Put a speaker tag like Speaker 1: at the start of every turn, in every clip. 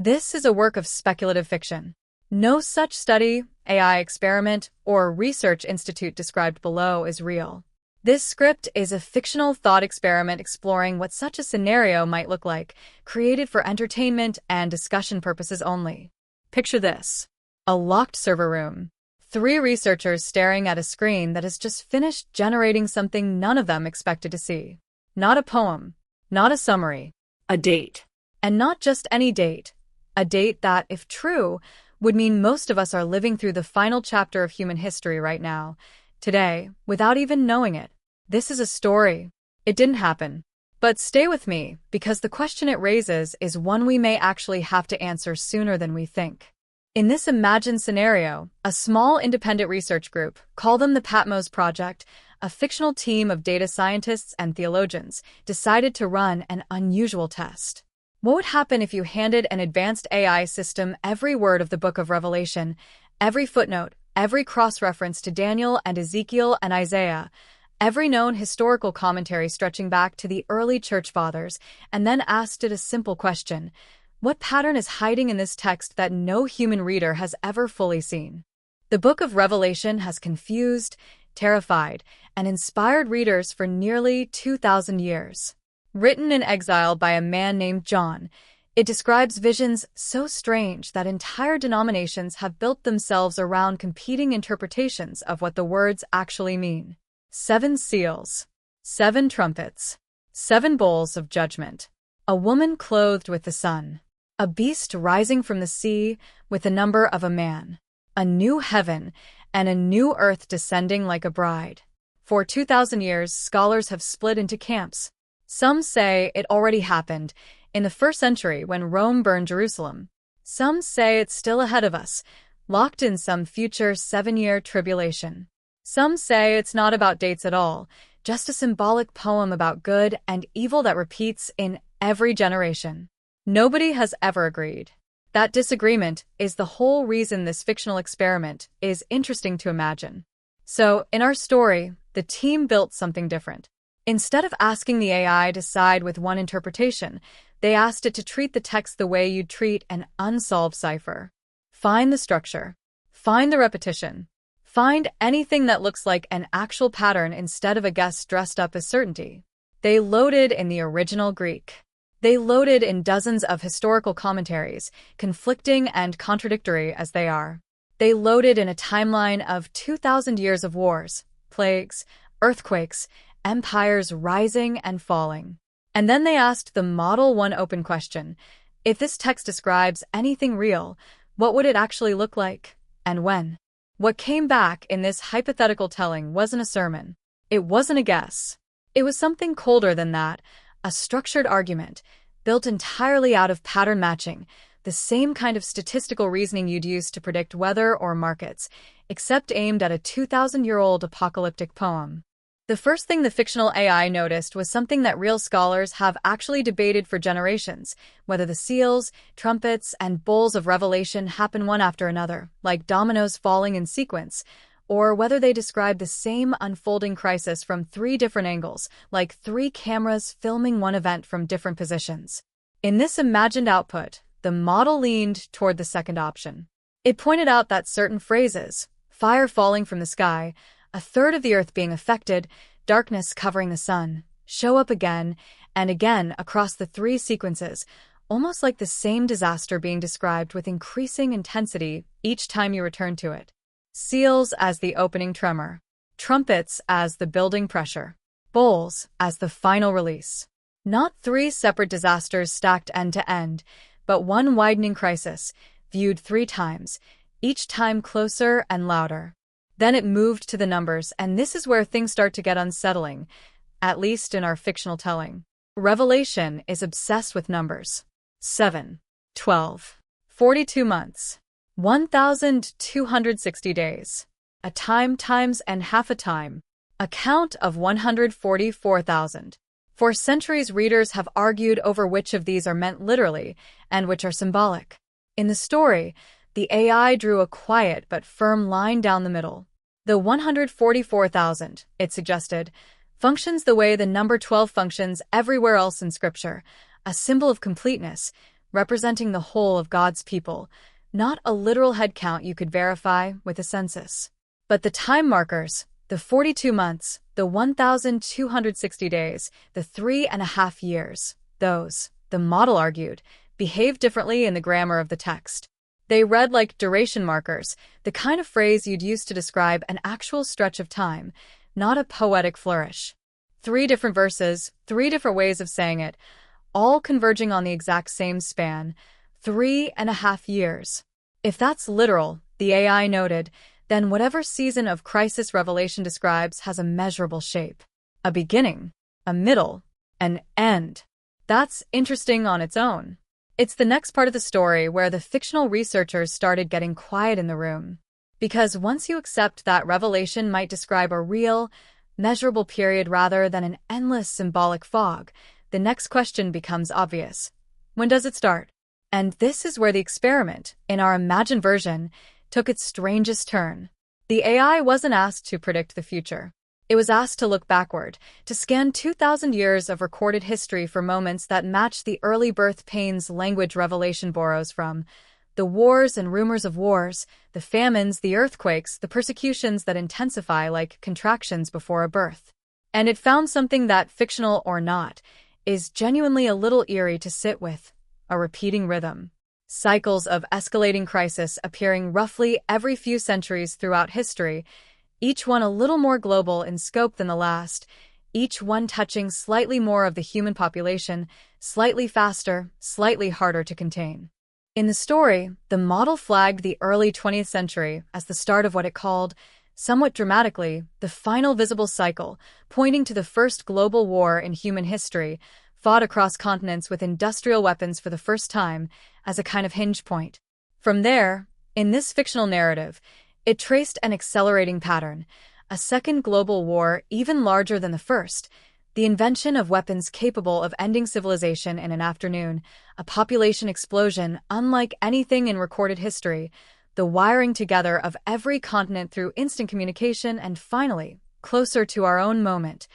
Speaker 1: This is a work of speculative fiction. No such study, AI experiment, or research institute described below is real. This script is a fictional thought experiment exploring what such a scenario might look like, created for entertainment and discussion purposes only. Picture this: a locked server room. 3 researchers staring at a screen that has just finished generating something none of them expected to see. Not a poem, not a summary, a date. And not just any date. A date that, if true, would mean most of us are living through the final chapter of human history right now, today, without even knowing it. This is a story. It didn't happen. But stay with me, because the question it raises is one we may actually have to answer sooner than we think. In this imagined scenario, a small independent research group, call them the Patmos Project, a fictional team of data scientists and theologians, decided to run an unusual test. What would happen if you handed an advanced AI system every word of the Book of Revelation, every footnote, every cross-reference to Daniel and Ezekiel and Isaiah, every known historical commentary stretching back to the early church fathers, and then asked it a simple question: what pattern is hiding in this text that no human reader has ever fully seen? The Book of Revelation has confused, terrified, and inspired readers for nearly 2,000 years. Written in exile by a man named John, it describes visions so strange that entire denominations have built themselves around competing interpretations of what the words actually mean. 7 seals, 7 trumpets, 7 bowls of judgment, a woman clothed with the sun, a beast rising from the sea with the number of a man, a new heaven and a new earth descending like a bride. For 2,000 years, scholars have split into camps. Some say it already happened in the 1st century when Rome burned Jerusalem. Some say it's still ahead of us, locked in some future 7-year tribulation. Some say it's not about dates at all, just a symbolic poem about good and evil that repeats in every generation. Nobody has ever agreed. That disagreement is the whole reason this fictional experiment is interesting to imagine. So, in our story, the team built something different. Instead of asking the AI to side with one interpretation, they asked it to treat the text the way you'd treat an unsolved cipher. Find the structure. Find the repetition. Find anything that looks like an actual pattern instead of a guess dressed up as certainty. They loaded in the original Greek. They loaded in dozens of historical commentaries, conflicting and contradictory as they are. They loaded in a timeline of 2,000 years of wars, plagues, earthquakes, empires rising and falling. And then they asked the Model 1 open question: if this text describes anything real, what would it actually look like, and when? What came back in this hypothetical telling wasn't a sermon. It wasn't a guess. It was something colder than that, a structured argument, built entirely out of pattern matching, the same kind of statistical reasoning you'd use to predict weather or markets, except aimed at a 2,000-year-old apocalyptic poem. The first thing the fictional AI noticed was something that real scholars have actually debated for generations: whether the seals, trumpets, and bowls of Revelation happen one after another, like dominoes falling in sequence, or whether they describe the same unfolding crisis from 3 different angles, like 3 cameras filming one event from different positions. In this imagined output, the model leaned toward the second option. It pointed out that certain phrases, fire falling from the sky, a third of the earth being affected, darkness covering the sun, show up again and again across the 3 sequences, almost like the same disaster being described with increasing intensity each time you return to it. Seals as the opening tremor, trumpets as the building pressure, bowls as the final release. Not 3 separate disasters stacked end to end, but one widening crisis, viewed 3 times, each time closer and louder. Then it moved to the numbers, and this is where things start to get unsettling, at least in our fictional telling. Revelation is obsessed with numbers. 7, 12, 42 months, 1,260 days, a time times and half a time, a count of 144,000. For centuries, readers have argued over which of these are meant literally and which are symbolic. In the story, the AI drew a quiet but firm line down the middle. The 144,000, it suggested, functions the way the number 12 functions everywhere else in Scripture, a symbol of completeness, representing the whole of God's people, not a literal head count you could verify with a census. But the time markers, the 42 months, the 1,260 days, the 3.5 years, those, the model argued, behave differently in the grammar of the text. They read like duration markers, the kind of phrase you'd use to describe an actual stretch of time, not a poetic flourish. 3 different verses, 3 different ways of saying it, all converging on the exact same span, 3.5 years. If that's literal, the AI noted, then whatever season of crisis Revelation describes has a measurable shape. A beginning, a middle, an end. That's interesting on its own. It's the next part of the story where the fictional researchers started getting quiet in the room. Because once you accept that Revelation might describe a real, measurable period rather than an endless symbolic fog, the next question becomes obvious. When does it start? And this is where the experiment, in our imagined version, took its strangest turn. The AI wasn't asked to predict the future. It was asked to look backward, to scan 2,000 years of recorded history for moments that match the early birth pains language Revelation borrows from. The wars and rumors of wars, the famines, the earthquakes, the persecutions that intensify like contractions before a birth. And it found something that, fictional or not, is genuinely a little eerie to sit with: a repeating rhythm. Cycles of escalating crisis appearing roughly every few centuries throughout history, each one a little more global in scope than the last, each one touching slightly more of the human population, slightly faster, slightly harder to contain. In the story, the model flagged the early 20th century as the start of what it called, somewhat dramatically, the final visible cycle, pointing to the first global war in human history, fought across continents with industrial weapons for the first time, as a kind of hinge point. From there, in this fictional narrative, it traced an accelerating pattern, a second global war even larger than the first, the invention of weapons capable of ending civilization in an afternoon, a population explosion unlike anything in recorded history, the wiring together of every continent through instant communication, and finally, closer to our own moment,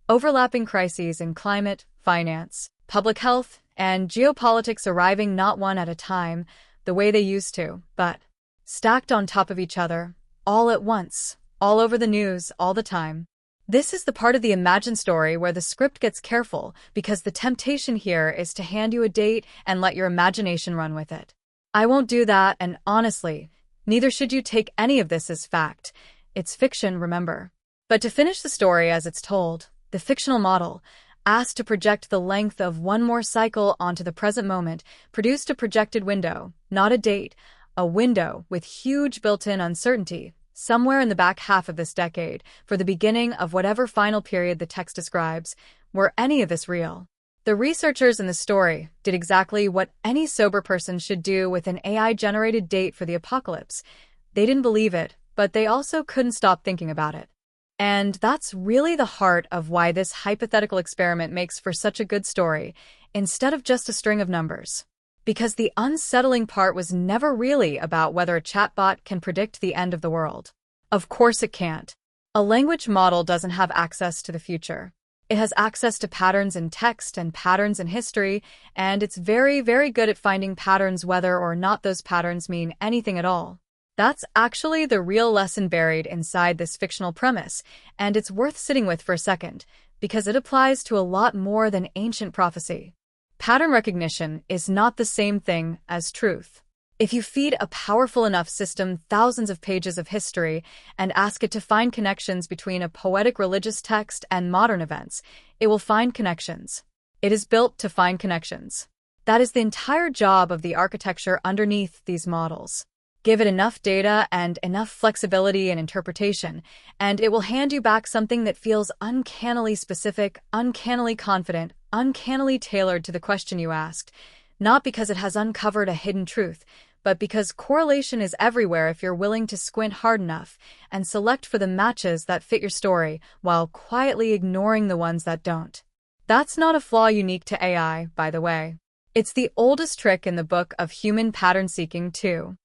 Speaker 1: overlapping crises in climate, finance, public health, and geopolitics arriving not one at a time, the way they used to, but stacked on top of each other, all at once, all over the news, all the time. This is the part of the imagined story where the script gets careful, because the temptation here is to hand you a date and let your imagination run with it. I won't do that, and honestly, neither should you take any of this as fact. It's fiction, remember. But to finish the story as it's told, the fictional model, asked to project the length of one more cycle onto the present moment, produced a projected window, not a date, a window with huge built-in uncertainty, somewhere in the back half of this decade, for the beginning of whatever final period the text describes. Were any of this real? The researchers in the story did exactly what any sober person should do with an AI-generated date for the apocalypse. They didn't believe it, but they also couldn't stop thinking about it. And that's really the heart of why this hypothetical experiment makes for such a good story, instead of just a string of numbers. Because the unsettling part was never really about whether a chatbot can predict the end of the world. Of course it can't. A language model doesn't have access to the future. It has access to patterns in text and patterns in history, and it's very, very good at finding patterns whether or not those patterns mean anything at all. That's actually the real lesson buried inside this fictional premise, and it's worth sitting with for a second, because it applies to a lot more than ancient prophecy. Pattern recognition is not the same thing as truth. If you feed a powerful enough system thousands of pages of history and ask it to find connections between a poetic religious text and modern events, it will find connections. It is built to find connections. That is the entire job of the architecture underneath these models. Give it enough data and enough flexibility in interpretation, and it will hand you back something that feels uncannily specific, uncannily confident, uncannily tailored to the question you asked, not because it has uncovered a hidden truth, but because correlation is everywhere if you're willing to squint hard enough and select for the matches that fit your story while quietly ignoring the ones that don't. That's not a flaw unique to AI, by the way. It's the oldest trick in the book of human pattern seeking, too.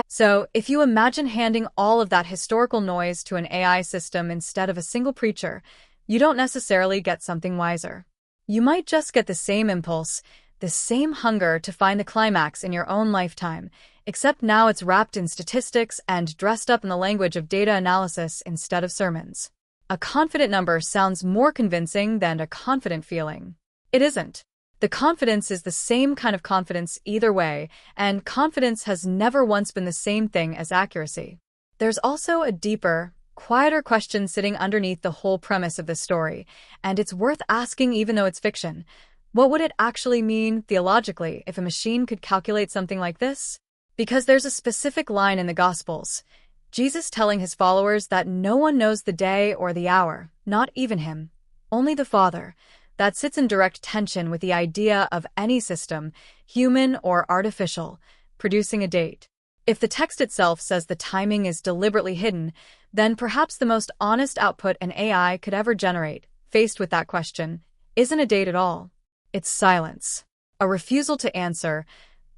Speaker 1: So, if you imagine handing all of that historical noise to an AI system instead of a single preacher, you don't necessarily get something wiser. You might just get the same impulse, the same hunger to find the climax in your own lifetime, except now it's wrapped in statistics and dressed up in the language of data analysis instead of sermons. A confident number sounds more convincing than a confident feeling. It isn't. The confidence is the same kind of confidence either way, and confidence has never once been the same thing as accuracy. There's also a deeper, quieter question sitting underneath the whole premise of this story, and it's worth asking even though it's fiction. What would it actually mean, theologically, if a machine could calculate something like this? Because there's a specific line in the Gospels, Jesus telling his followers that no one knows the day or the hour, not even him, only the Father, that sits in direct tension with the idea of any system, human or artificial, producing a date. If the text itself says the timing is deliberately hidden, then perhaps the most honest output an AI could ever generate, faced with that question, isn't a date at all. It's silence. A refusal to answer,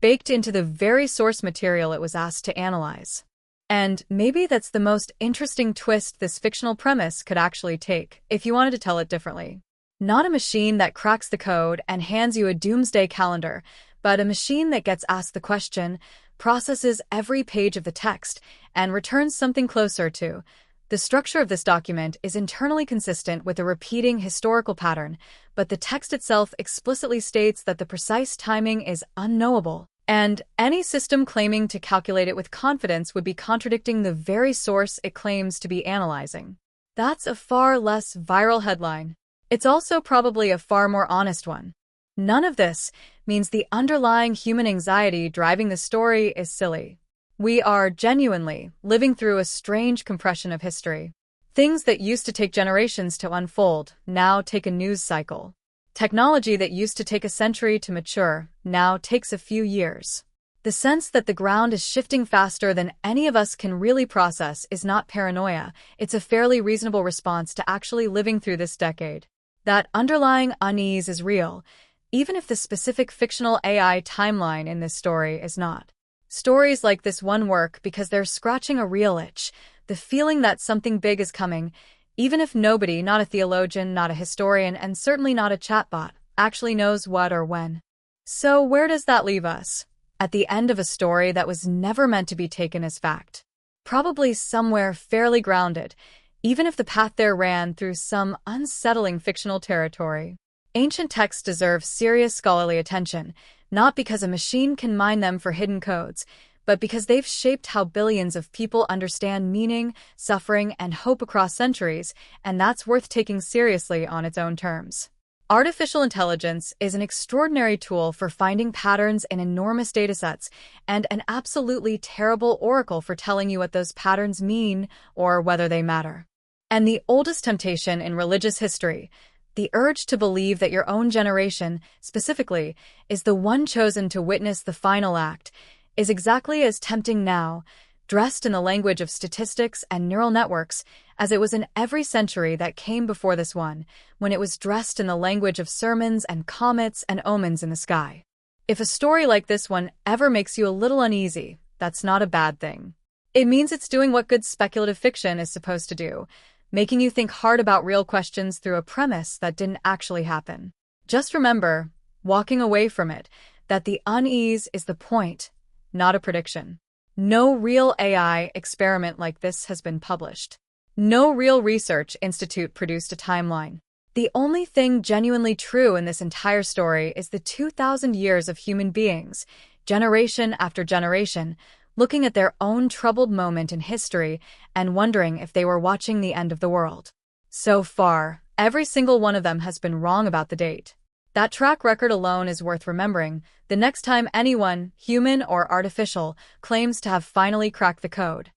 Speaker 1: baked into the very source material it was asked to analyze. And maybe that's the most interesting twist this fictional premise could actually take, if you wanted to tell it differently. Not a machine that cracks the code and hands you a doomsday calendar, but a machine that gets asked the question, processes every page of the text, and returns something closer to. The structure of this document is internally consistent with a repeating historical pattern, but the text itself explicitly states that the precise timing is unknowable, and any system claiming to calculate it with confidence would be contradicting the very source it claims to be analyzing. That's a far less viral headline. It's also probably a far more honest one. None of this means the underlying human anxiety driving the story is silly. We are genuinely living through a strange compression of history. Things that used to take generations to unfold now take a news cycle. Technology that used to take a century to mature now takes a few years. The sense that the ground is shifting faster than any of us can really process is not paranoia, it's a fairly reasonable response to actually living through this decade. That underlying unease is real, even if the specific fictional AI timeline in this story is not. Stories like this one work because they're scratching a real itch, the feeling that something big is coming, even if nobody, not a theologian, not a historian, and certainly not a chatbot, actually knows what or when. So where does that leave us? At the end of a story that was never meant to be taken as fact. Probably somewhere fairly grounded, even if the path there ran through some unsettling fictional territory. Ancient texts deserve serious scholarly attention, not because a machine can mine them for hidden codes, but because they've shaped how billions of people understand meaning, suffering, and hope across centuries, and that's worth taking seriously on its own terms. Artificial intelligence is an extraordinary tool for finding patterns in enormous datasets, and an absolutely terrible oracle for telling you what those patterns mean or whether they matter. And the oldest temptation in religious history, the urge to believe that your own generation, specifically, is the one chosen to witness the final act, is exactly as tempting now, dressed in the language of statistics and neural networks, as it was in every century that came before this one, when it was dressed in the language of sermons and comets and omens in the sky. If a story like this one ever makes you a little uneasy, that's not a bad thing. It means it's doing what good speculative fiction is supposed to do, making you think hard about real questions through a premise that didn't actually happen. Just remember, walking away from it, that the unease is the point, not a prediction. No real AI experiment like this has been published. No real research institute produced a timeline. The only thing genuinely true in this entire story is the 2,000 years of human beings, generation after generation, looking at their own troubled moment in history and wondering if they were watching the end of the world. So far, every single one of them has been wrong about the date. That track record alone is worth remembering the next time anyone, human or artificial, claims to have finally cracked the code.